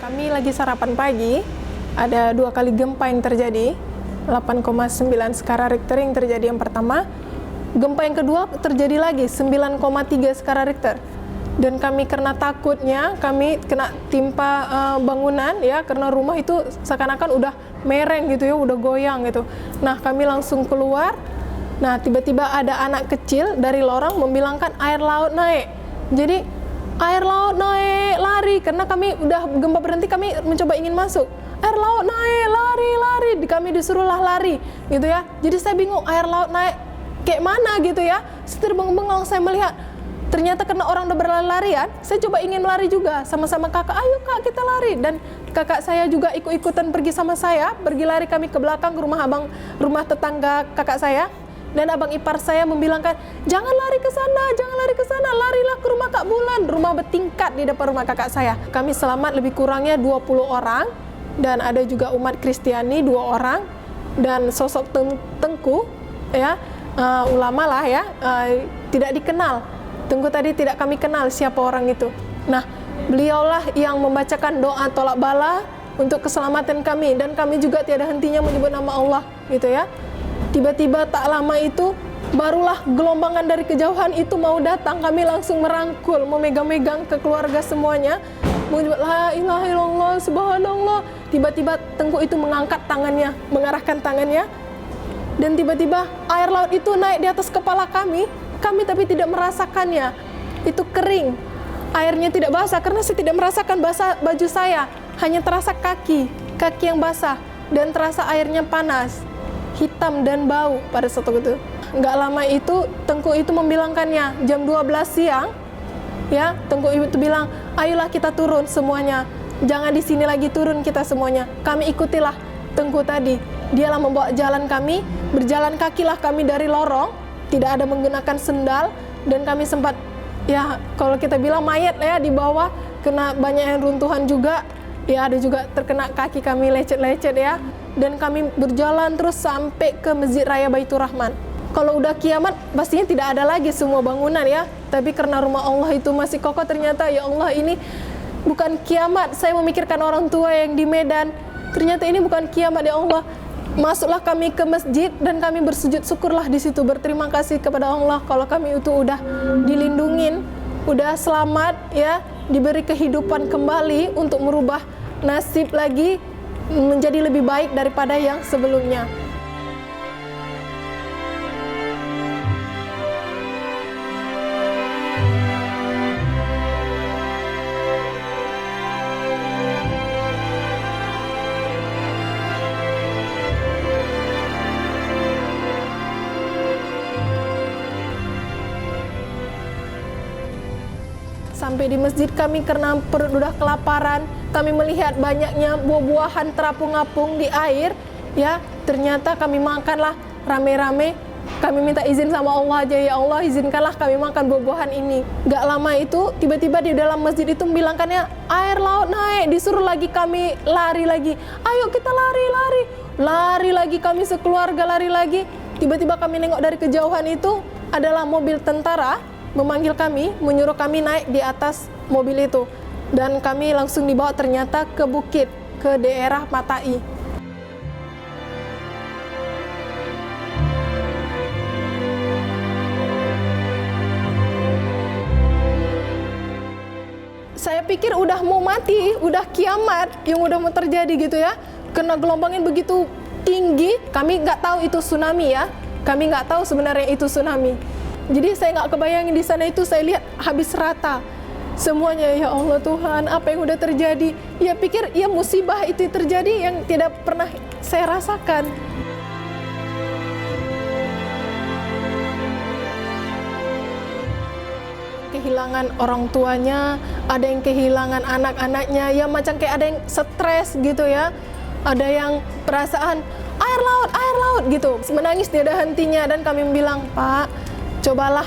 Kami lagi sarapan pagi, ada 2 kali gempa yang terjadi, 8,9 skala Richter yang terjadi yang pertama. Gempa yang kedua terjadi lagi, 9,3 skala Richter. Dan kami karena takutnya, kami kena timpa bangunan ya, karena rumah itu seakan-akan udah mereng gitu ya, udah goyang gitu. Nah, kami langsung keluar. Nah, tiba-tiba ada anak kecil dari lorong membilangkan air laut naik. Jadi, air laut naik, lari, karena kami udah gempa berhenti, kami mencoba ingin masuk. Air laut naik, lari, kami disuruhlah lari, gitu ya. Jadi saya bingung, air laut naik, kayak mana gitu ya. Setelah bengong-bengong saya melihat, ternyata karena orang udah berlari-larian, saya coba ingin melari juga, sama-sama kakak, ayo kak kita lari. Dan kakak saya juga ikut-ikutan pergi sama saya, pergi lari kami ke belakang, ke rumah tetangga kakak saya. Dan abang ipar saya membilangkan, jangan lari ke sana, larilah ke rumah Kak Bulan, rumah bertingkat di depan rumah kakak saya. Kami selamat lebih kurangnya 20 orang, dan ada juga umat Kristiani 2 orang, dan sosok Tengku, ya, ulama lah ya, tidak dikenal. Tengku tadi tidak kami kenal siapa orang itu. Nah, beliaulah yang membacakan doa tolak bala untuk keselamatan kami, dan kami juga tiada hentinya menyebut nama Allah, gitu ya. Tiba-tiba tak lama itu, barulah gelombangan dari kejauhan itu mau datang. Kami langsung merangkul, memegang-megang ke keluarga semuanya, menyebut la ilaha illallah, subhanallah. Tiba-tiba Tengku itu mengangkat tangannya, mengarahkan tangannya, dan tiba-tiba air laut itu naik di atas kepala kami tapi tidak merasakannya. Itu kering, airnya tidak basah, karena saya tidak merasakan basah baju saya, hanya terasa kaki yang basah, dan terasa airnya panas, hitam dan bau pada saat itu. Nggak lama itu Tengku itu membilangkannya, jam 12 siang ya, Tengku itu bilang, ayolah kita turun semuanya, jangan di sini lagi, turun kita semuanya. Kami ikutilah Tengku tadi, dialah membawa jalan kami, berjalan kakilah kami dari lorong, tidak ada menggunakan sendal, dan kami sempat ya, kalau kita bilang mayat ya di bawah, kena banyak yang runtuhan juga ya, ada juga terkena kaki kami lecet-lecet ya. Dan kami berjalan terus sampai ke Masjid Raya Baitur Rahman. Kalau udah kiamat, pastinya tidak ada lagi semua bangunan ya. Tapi karena rumah Allah itu masih kokoh, ternyata ya Allah, ini bukan kiamat. Saya memikirkan orang tua yang di Medan, ternyata ini bukan kiamat ya Allah. Masuklah kami ke masjid dan kami bersujud syukurlah di situ, berterima kasih kepada Allah kalau kami itu udah dilindungin, udah selamat ya, diberi kehidupan kembali untuk merubah nasib lagi menjadi lebih baik daripada yang sebelumnya. Sampai di masjid kami karena perut udah kelaparan, kami melihat banyaknya buah-buahan terapung-apung di air ya. Ternyata kami makanlah rame-rame. Kami minta izin sama Allah aja, ya Allah izinkanlah kami makan buah-buahan ini. Gak lama itu tiba-tiba di dalam masjid itu bilangkannya air laut naik, disuruh lagi kami lari lagi. Ayo kita lari lagi, kami sekeluarga lari lagi. Tiba-tiba kami nengok dari kejauhan itu adalah mobil tentara memanggil kami, menyuruh kami naik di atas mobil itu, dan kami langsung dibawa ternyata ke bukit, ke daerah Matai. Saya pikir udah mau mati, udah kiamat yang udah mau terjadi gitu ya, karena gelombangnya begitu tinggi. Kami nggak tahu itu tsunami ya, kami nggak tahu sebenarnya itu tsunami. Jadi saya nggak kebayangin di sana itu, saya lihat habis rata semuanya. Ya Allah Tuhan, apa yang udah terjadi? Ya pikir ya musibah itu terjadi yang tidak pernah saya rasakan. Kehilangan orang tuanya, ada yang kehilangan anak-anaknya, ya macam kayak ada yang stres gitu ya. Ada yang perasaan air laut gitu, menangis tiada hentinya. Dan kami bilang, Pak, cobalah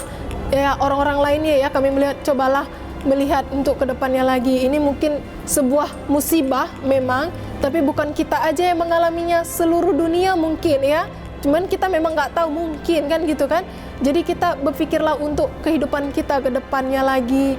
ya orang-orang lainnya ya, kami cobalah melihat untuk kedepannya lagi. Ini mungkin sebuah musibah memang, tapi bukan kita aja yang mengalaminya, seluruh dunia mungkin ya. Cuman kita memang nggak tahu, mungkin kan gitu kan. Jadi kita berpikirlah untuk kehidupan kita ke depannya lagi.